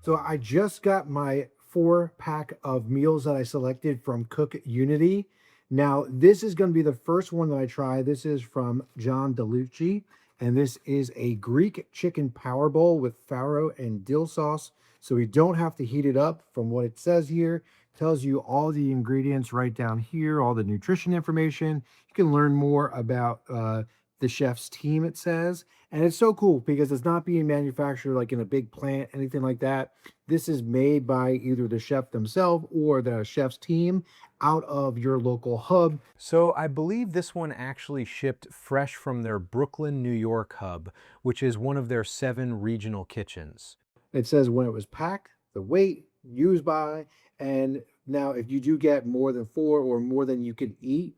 So I just got my 4-pack of meals that I selected from CookUnity. Now, this is going to be the first one that I try. This is from John DeLucci, and this is a Greek chicken power bowl with farro and dill sauce. So we don't have to heat it up from what it says here. It tells you all the ingredients right down here, all the nutrition information. You can learn more about the chef's team, it says. And it's so cool because it's not being manufactured like in a big plant, anything like that. This is made by either the chef themselves or the chef's team out of your local hub. So I believe this one actually shipped fresh from their Brooklyn, New York hub, which is one of their 7 regional kitchens. It says when it was packed, the weight, used by, and now if you do get more than 4 or more than you can eat,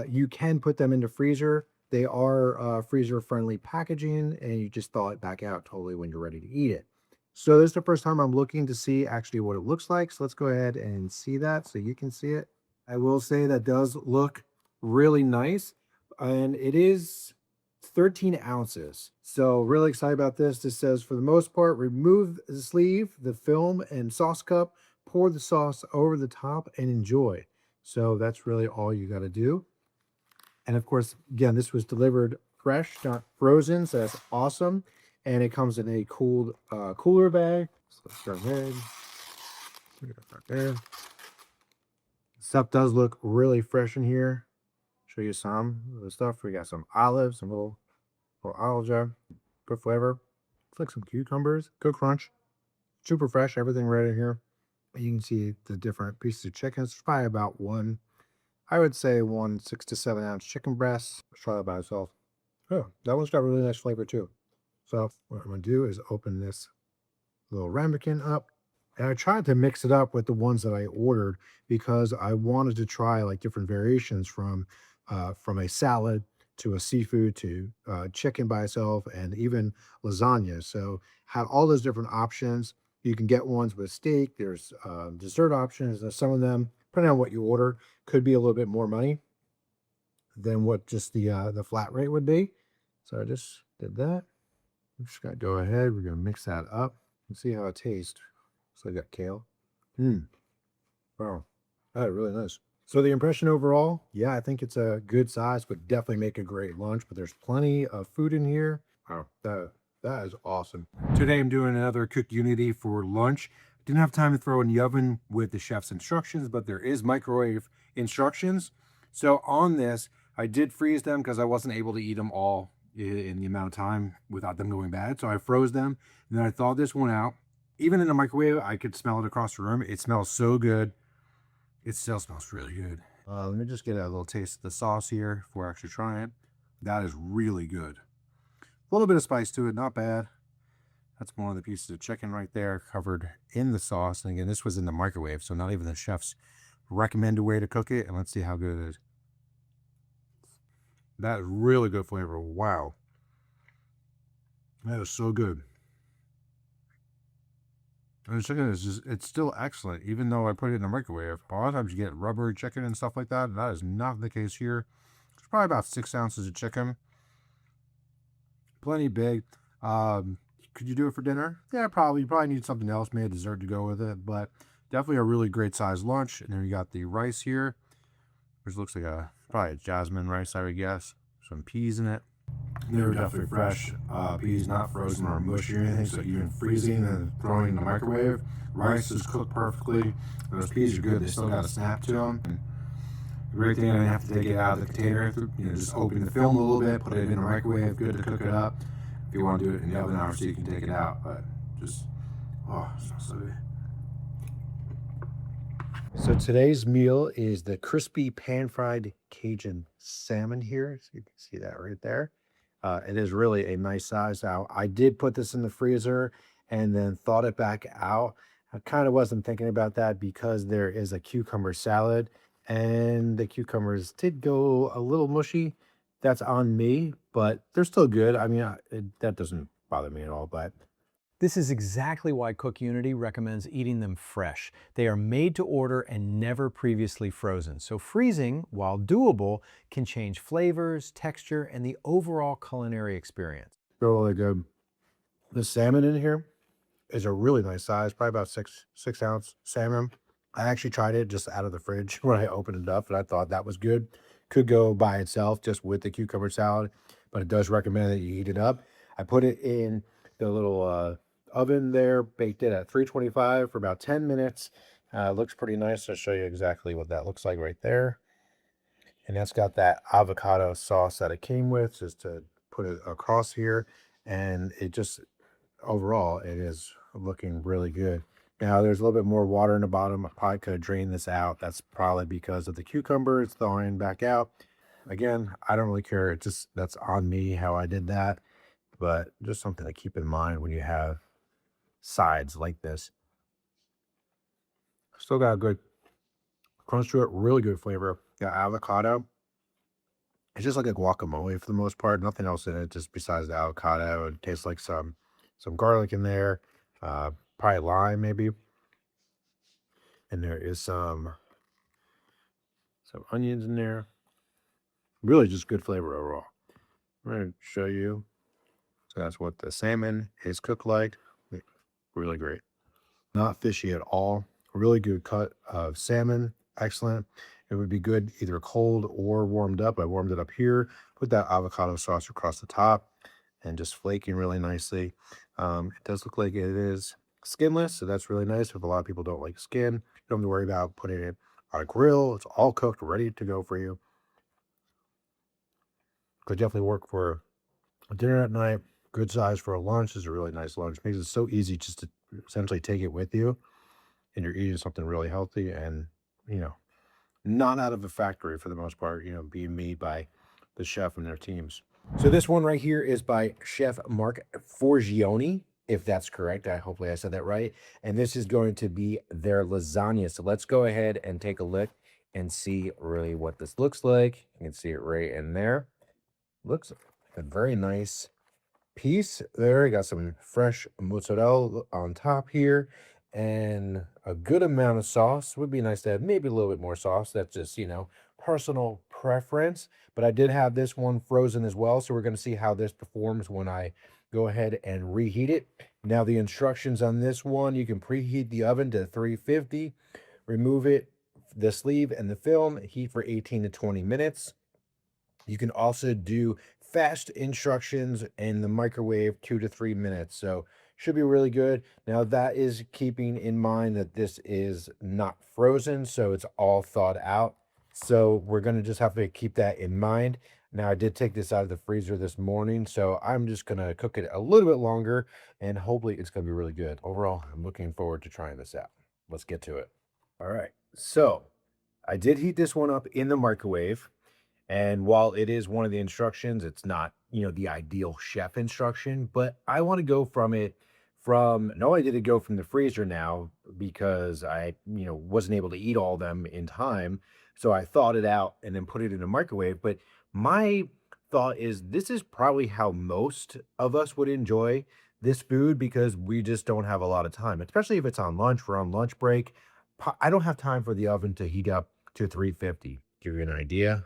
you can put them in the freezer. They are freezer friendly packaging, and you just thaw it back out totally when you're ready to eat it. So this is the first time I'm looking to see actually what it looks like. So let's go ahead and see that so you can see it. I will say that does look really nice, and it is 13 ounces. So really excited about this. This says, for the most part, remove the sleeve, the film, and sauce cup, pour the sauce over the top, and enjoy. So that's really all you got to do. And of course, again, this was delivered fresh, not frozen. So that's awesome. And it comes in a cooled cooler bag. So let's go ahead. Put it right there. Stuff does look really fresh in here. Show you some of the stuff. We got some olives, some little olive jar, good flavor. It's like some cucumbers, good crunch, super fresh. Everything right in here. You can see the different pieces of chicken. It's probably about one, I would say one 6 to 7 ounce chicken breast. Let's try it by itself. Oh, that one's got really nice flavor too. So what I'm gonna do is open this little ramekin up. And I tried to mix it up with the ones that I ordered because I wanted to try like different variations from a salad to a seafood to chicken by itself and even lasagna. So had all those different options. You can get ones with steak. There's dessert options. And some of them, depending on what you order, could be a little bit more money than what just the flat rate would be. So I just did that. We're just gonna go ahead. We're gonna mix that up and see how it tastes. So I got kale. Wow, that is really nice. So the impression overall, yeah, I think it's a good size, but definitely make a great lunch. But there's plenty of food in here. Oh, that is awesome. Today I'm doing another CookUnity for lunch. Didn't have time to throw in the oven with the chef's instructions, but there is microwave instructions. So on this, I did freeze them because I wasn't able to eat them all in the amount of time without them going bad. So I froze them, and then I thawed this one out. Even in the microwave, I could smell it across the room. It smells so good. It still smells really good. Let me just get a little taste of the sauce here before I actually try it. That is really good. A little bit of spice to it, not bad. That's one of the pieces of chicken right there covered in the sauce. And again, this was in the microwave, so not even the chef's recommended way to cook it. And let's see how good it is. That is really good flavor. Wow. That is so good. And the chicken is just, it's still excellent, even though I put it in the microwave. A lot of times you get rubbery chicken and stuff like that. And that is not the case here. It's probably about 6 ounces of chicken. Plenty big. Could you do it for dinner? Yeah, probably. You probably need something else, maybe a dessert to go with it. But definitely a really great sized lunch. And then we got the rice here, which looks like probably a jasmine rice, I would guess. Some peas in it. They were definitely fresh. Peas not frozen or mushy or anything, so even freezing and throwing in the microwave. Rice is cooked perfectly. Those peas are good. They still got a snap to them. And the great thing, I didn't have to take it out of the container. Just open the film a little bit, put it in the microwave. Good to cook it up. If you want to do it in the oven, obviously you can take it out. But just, oh, it smells so good. So today's meal is the crispy pan-fried Cajun salmon here. So you can see that right there. It is really a nice size. Now, I did put this in the freezer and then thawed it back out. I kind of wasn't thinking about that because there is a cucumber salad and the cucumbers did go a little mushy. That's on me, but they're still good. I mean, that doesn't bother me at all, but This is exactly why CookUnity recommends eating them fresh. They are made to order and never previously frozen. So freezing, while doable, can change flavors, texture, and the overall culinary experience. they're really good. The salmon in here is a really nice size, probably about six ounce salmon. I actually tried it just out of the fridge when I opened it up, and I thought that was good. Could go by itself just with the cucumber salad, but it does recommend that you heat it up. I put it in the little oven there, baked it at 325 for about 10 minutes. Looks pretty nice. I'll show you exactly what that looks like right there. And that's got that avocado sauce that it came with, just to put it across here. And it just, overall, it is looking really good. Now, there's a little bit more water in the bottom. I probably could have drained this out. That's probably because of the cucumber. It's thawing back out. Again, I don't really care. It just, that's on me how I did that. But just something to keep in mind when you have sides like this. Still got a good crunch to it, really good flavor. Got avocado. It's just like a guacamole for the most part. Nothing else in it, just besides the avocado. It tastes like some garlic in there, probably lime maybe, and there is some onions in there. Really, just good flavor overall. I'm gonna show you. So that's what the salmon is cooked like. Really great. Not fishy at all. Really good cut of salmon. Excellent. It would be good either cold or warmed up. I warmed it up here. Put that avocado sauce across the top and just flaking really nicely. It does look like it is skinless, so that's really nice. If a lot of people don't like skin, you don't have to worry about putting it on a grill. It's all cooked, ready to go for you. Could definitely work for a dinner at night. Good size for a lunch. Is a really nice lunch. Makes it so easy just to essentially take it with you, and you're eating something really healthy and, you know, not out of a factory for the most part, being made by the chef and their teams. So this one right here is by Chef Mark Forgione, if that's correct. Hopefully I said that right. And this is going to be their lasagna. So let's go ahead and take a look and see really what this looks like. You can see it right in there. Looks like a very nice piece there. You got some fresh mozzarella on top here and a good amount of sauce. Would be nice to have maybe a little bit more sauce. That's just, personal preference. But I did have this one frozen as well. So we're going to see how this performs when I go ahead and reheat it. Now, the instructions on this one, you can preheat the oven to 350, remove it, the sleeve and the film, heat for 18 to 20 minutes. You can also do fast instructions in the microwave 2 to 3 minutes. So should be really good. Now that is keeping in mind that this is not frozen, so it's all thawed out. So we're going to just have to keep that in mind. Now I did take this out of the freezer this morning, so I'm just going to cook it a little bit longer and hopefully it's going to be really good. Overall, I'm looking forward to trying this out. Let's get to it. All right. So I did heat this one up in the microwave. And while it is one of the instructions, it's not, the ideal chef instruction, but I want to go from it from, not only did it go from the freezer now because I, wasn't able to eat all of them in time. So I thawed it out and then put it in a microwave. But my thought is this is probably how most of us would enjoy this food because we just don't have a lot of time, especially if it's on lunch. We're on lunch break. I don't have time for the oven to heat up to 350. Give you an idea.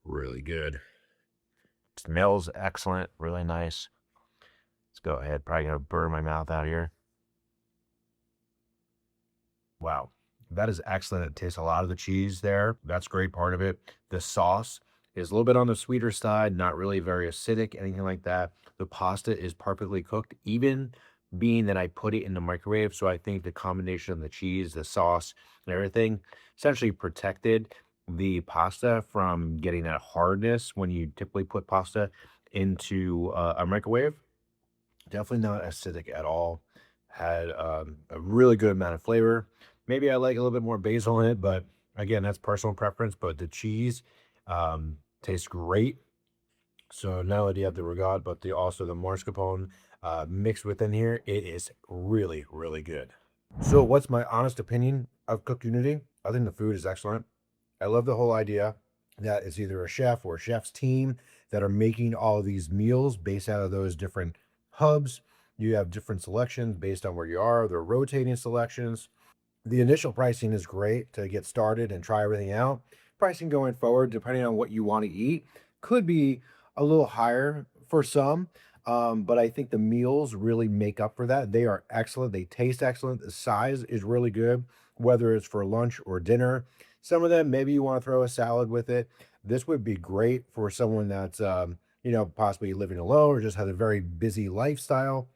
Really good. Smells excellent, really nice. Let's go ahead. Probably gonna burn my mouth out here. Wow, that is excellent. It tastes a lot of the cheese there. That's a great part of it. The sauce is a little bit on the sweeter side, not really very acidic, anything like that. The pasta is perfectly cooked, even being that I put it in the microwave. So I think the combination of the cheese, the sauce, and everything essentially protected the pasta from getting that hardness when you typically put pasta into a microwave. Definitely not acidic at all. Had a really good amount of flavor. Maybe I like a little bit more basil in it, but again, that's personal preference. But the cheese tastes great. So not only do you have the regat, but also the mascarpone mixed within here. It is really, really good. So what's my honest opinion of CookUnity? I think the food is excellent. I love the whole idea that it's either a chef or a chef's team that are making all of these meals based out of those different hubs. You have different selections based on where you are. They're rotating selections. The initial pricing is great to get started and try everything out. Pricing going forward, depending on what you want to eat, could be a little higher for some. But I think the meals really make up for that. They are excellent. They taste excellent. The size is really good, whether it's for lunch or dinner. Some of them, maybe you want to throw a salad with it. This would be great for someone that's, possibly living alone or just has a very busy lifestyle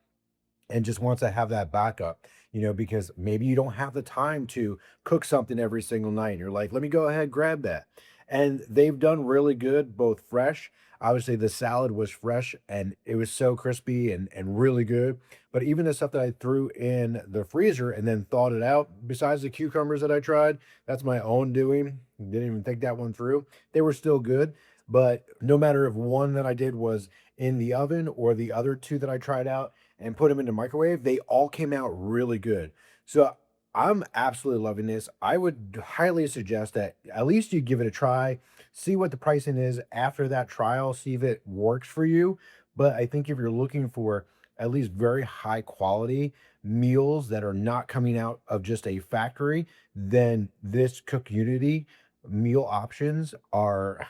and just wants to have that backup, because maybe you don't have the time to cook something every single night. You're like, let me go ahead, grab that. And they've done really good, both fresh. Obviously, the salad was fresh and it was so crispy and really good. But even the stuff that I threw in the freezer and then thawed it out, besides the cucumbers that I tried, that's my own doing. Didn't even think that one through. They were still good. But no matter if one that I did was in the oven or the other two that I tried out, and put them in the microwave, they all came out really good. So I'm absolutely loving this. I would highly suggest that at least you give it a try, see what the pricing is after that trial, see if it works for you. But I think if you're looking for at least very high quality meals that are not coming out of just a factory, then this CookUnity meal options are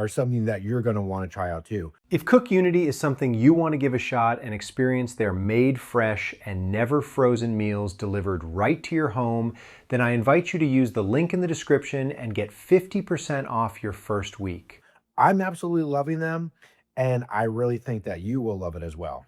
something that you're going to want to try out too. If CookUnity is something you want to give a shot and experience their made fresh and never frozen meals delivered right to your home, then I invite you to use the link in the description and get 50% off your first week. I'm absolutely loving them, and I really think that you will love it as well.